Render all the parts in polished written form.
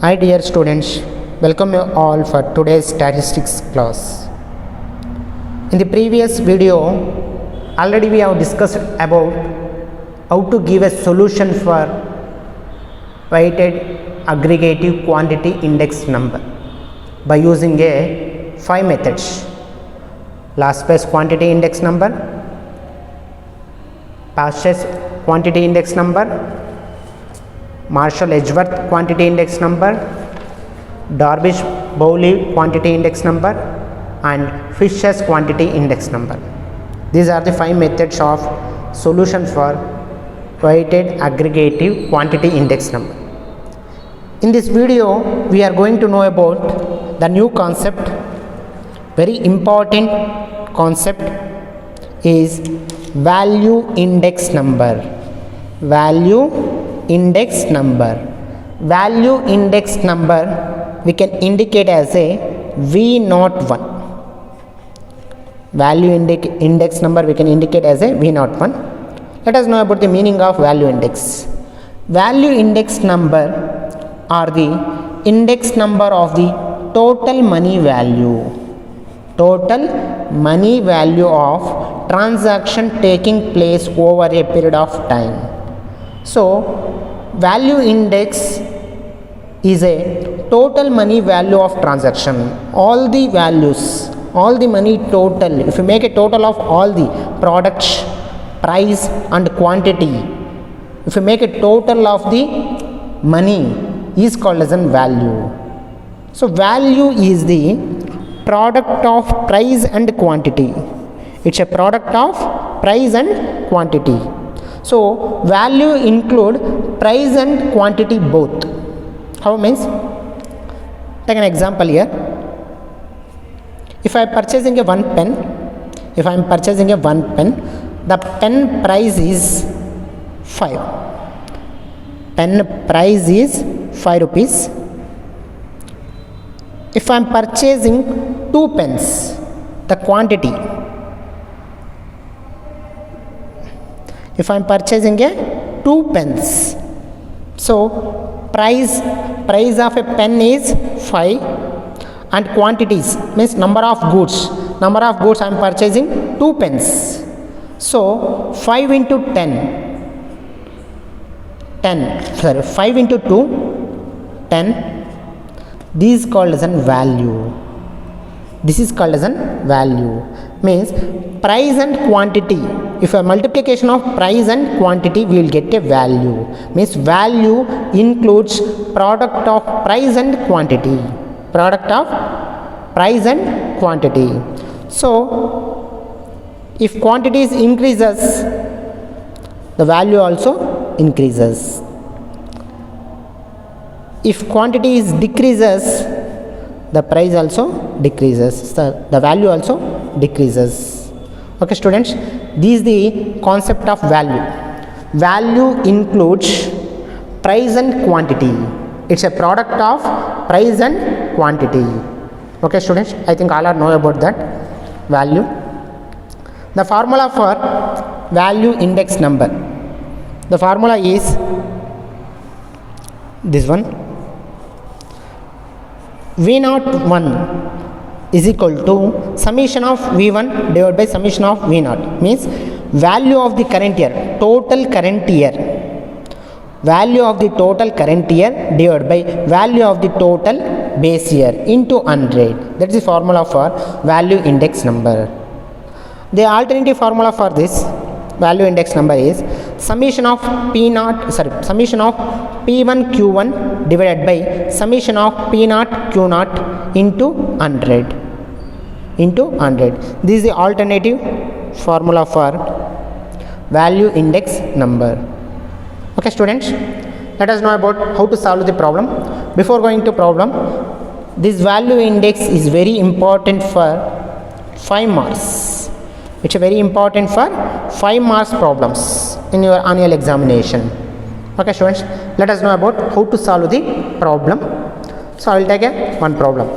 Hi dear students, welcome you all for today's statistics class. In the previous video, already we have discussed about how to give a solution for weighted aggregative quantity index number by using a 5 methods: Laspey's quantity index number, Pasch's quantity index number, Marshall-Edgeworth quantity index number, Darvish-Bowley quantity index number, and Fisher's quantity index number. These are the 5 methods of solution for weighted aggregative quantity index number. In this video, we are going to know about the new concept. Very important concept is value index number. Value index number. Value index number we can indicate as a V01. Value index number we can indicate as a V01. Let us know about the meaning of value index. Value index number are the index number of the total money value. Total money value of transaction taking place over a period of time. So, value index is a total money value of transaction. All the values, all the money total, if you make a total of all the products, price and quantity, if you make a total of the money, is called as a value. So, value is the product of price and quantity. It's a product of price and quantity. So, value include price and quantity both. How means? Take an example here. If I am purchasing a one pen, the pen price is 5. Pen price is 5 rupees. If I am purchasing 2 pens, the quantity. If I am purchasing a 2 pens, so price of a pen is 5 and quantities means number of goods. Number of goods I am purchasing 2 pens. So 5 into 5 into 2, 10. This is called as a value. This is called as a value. Means price and quantity. If a multiplication of price and quantity, we will get a value. Means value includes product of price and quantity. Product of price and quantity. So, if quantities increases, the value also increases. If quantities decreases, the price also decreases. The value also decreases. Okay, students, this is the concept of value. Value includes price and quantity. It's a product of price and quantity. Okay, students, I think all are know about that value. The formula for value index number. The formula is this one. V01 is equal to summation of V1 divided by summation of V0. Means value of the current year, total current year. Value of the total current year divided by value of the total base year into 100. That is the formula for value index number. The alternative formula for this value index number is summation of summation of P1 Q1 divided by summation of P0 Q0 into 100. This is the alternative formula for value index number. Okay, students, let us know about how to solve the problem. Before going to problem, this value index is very important for 5 marks. It's very important for 5 marks problems in your annual examination. Okay, students, let us know about how to solve the problem. So, I will take one problem.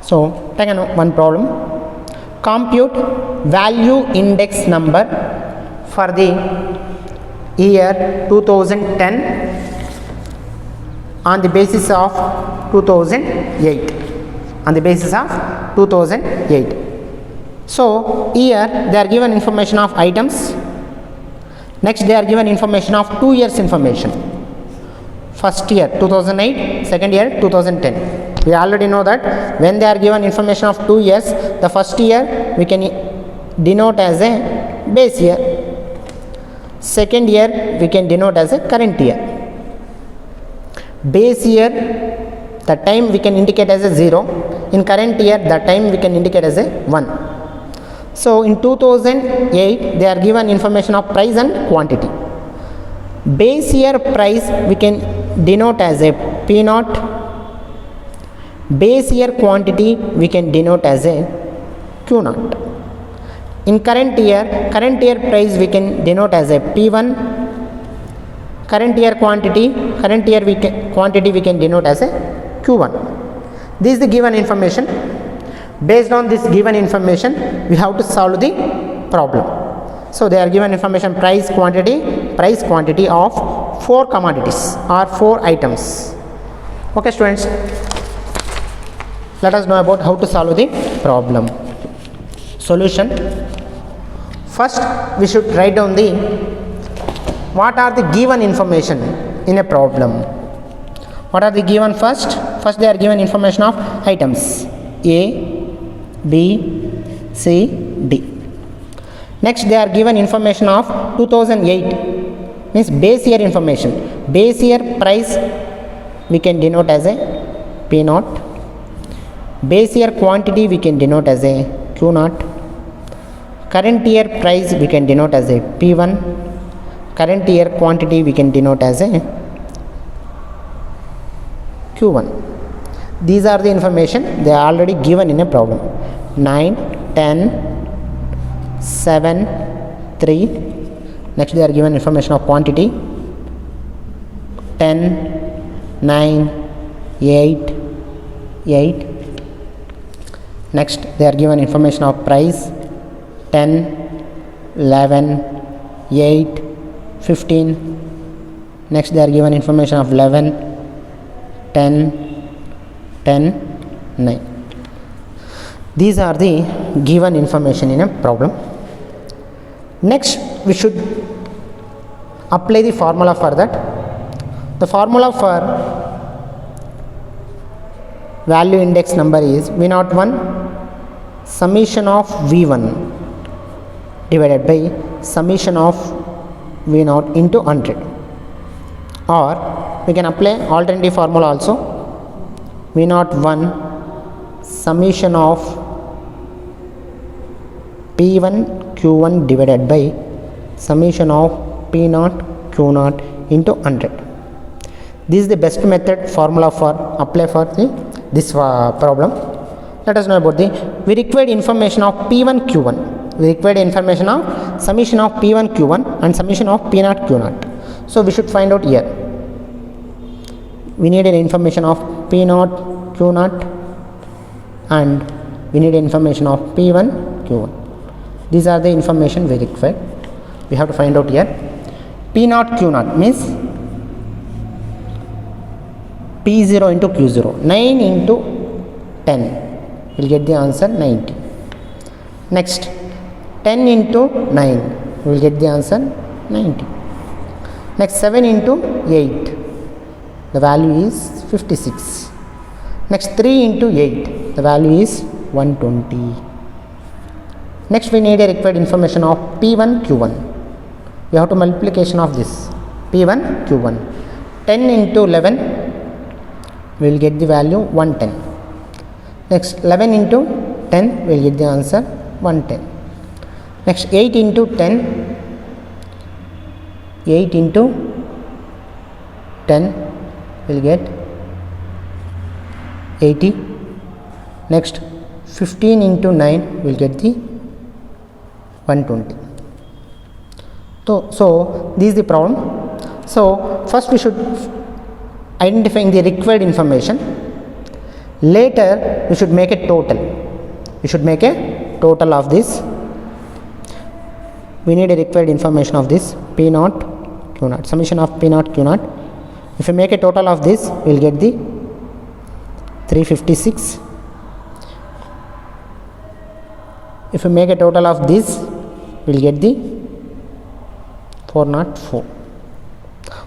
So, take one problem. Compute value index number for the year 2010 on the basis of 2008. On the basis of 2008. So here they are given information of items. Next they are given information of 2 years information. First year 2008, second year 2010. We already know that when they are given information of 2 years, the first year we can denote as a base year. Second year we can denote as a current year. Base year, the time we can indicate as a 0. In current year, the time we can indicate as a 1. So in 2008 they are given information of price and quantity. Base year price we can denote as a P naught. Base year quantity we can denote as a Q naught. In current year price we can denote as a P1. Current year quantity we can denote as a Q1. This is the given information. Based on this given information, we have to solve the problem. So they are given information price quantity of 4 commodities or 4 items. Okay students, let us know about how to solve the problem. Solution. First we should write down the what are the given information in a problem. What are the given first? First they are given information of items A, B, C, D. Next they are given information of 2008, means base year information. Base year price we can denote as a P naught. Base year quantity we can denote as a Q naught. Current year price we can denote as a P1. Current year quantity we can denote as a Q1. These are the information they are already given in a problem. 9, 10, 7, 3. Next they are given information of quantity. 10, 9, 8, 8. Next they are given information of price. 10, 11, 8, 15. Next they are given information of 11, 10, 10, 9. These are the given information in a problem. Next we should apply the formula for that. The formula for value index number is V01 summation of V1 divided by summation of V0 into 100. Or we can apply alternative formula also. V01 summation of P1 Q1 divided by summation of P0 Q0 into 100. This is the best method formula for apply for this problem. Let us know about we required information of P1 Q1. We required information of summation of P1 Q1 and summation of P0 Q0. So we should find out here. We needed information of P0 Q0 and we need information of P1 Q1. These are the information we require. We have to find out here. P0 Q0 means P0 into Q0. 9 into 10. We'll get the answer 90. Next 10 into 9. We will get the answer 90. Next 7 into 8. The value is 56. Next 3 into 8. The value is 120. Next we need a required information of P1 Q1. We have to multiplication of this P1 Q1. 10 into 11. We will get the value 110. Next 11 into 10. We will get the answer 110. Next 8 into 10. 8 into 10. We will get 80. Next 15 into 9. We will get the 120. So this is the problem. So first we should identifying the required information. Later we should make a total. We should make a total of this. We need a required information of this P0 Q0, summation of P0 Q0 If you make a total of this, we will get the 356. If you make a total of this, we will get the 404.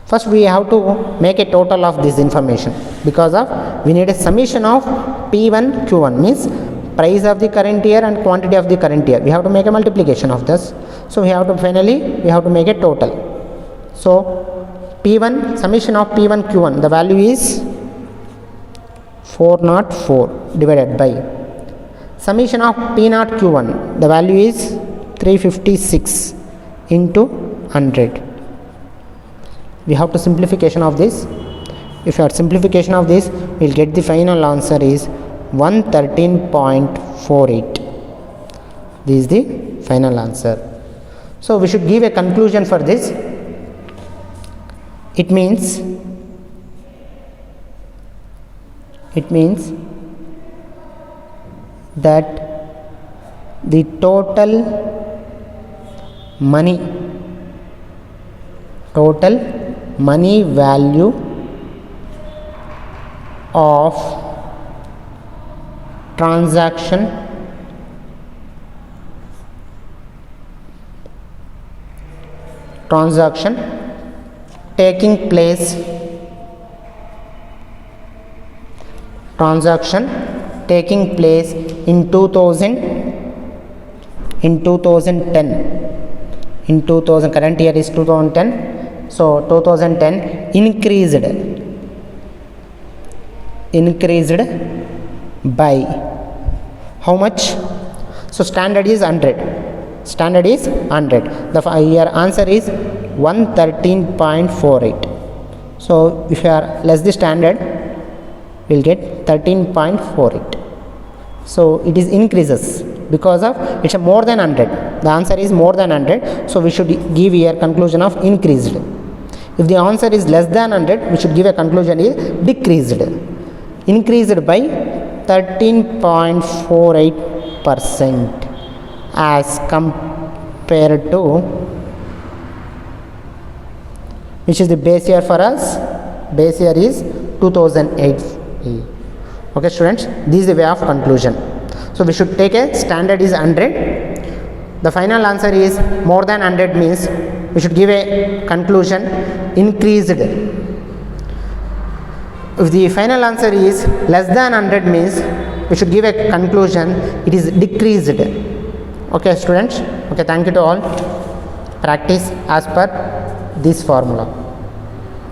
First we have to make a total of this information, because of we need a summation of P1 Q1, means price of the current year and quantity of the current year. We have to make a multiplication of this. So we have to make a total. So P1, summation of P1 Q1, the value is 404 divided by summation of P0 Q1, the value is 356 into 100. We have to simplification of this. If you have simplification of this, we will get the final answer is 113.48. This is the final answer. So we should give a conclusion for this. It means that the total money value of transaction taking place in 2010, current year is 2010, so 2010 increased by how much? So standard is 100. Your answer is 113.48. so if you are less the standard, we will get 13.48. so it is increases because of it's a more than 100. The answer is more than 100, so we should give here conclusion of increased. If the answer is less than 100, we should give a conclusion is decreased. Increased by 13.48% as compared to, which is the base year for us? Base year is 2008. Okay students, this is the way of conclusion. So we should take a standard is 100. The final answer is more than 100, means we should give a conclusion increased. If the final answer is less than 100, means we should give a conclusion it is decreased. Okay students, okay, thank you to all. Practice as per this formula.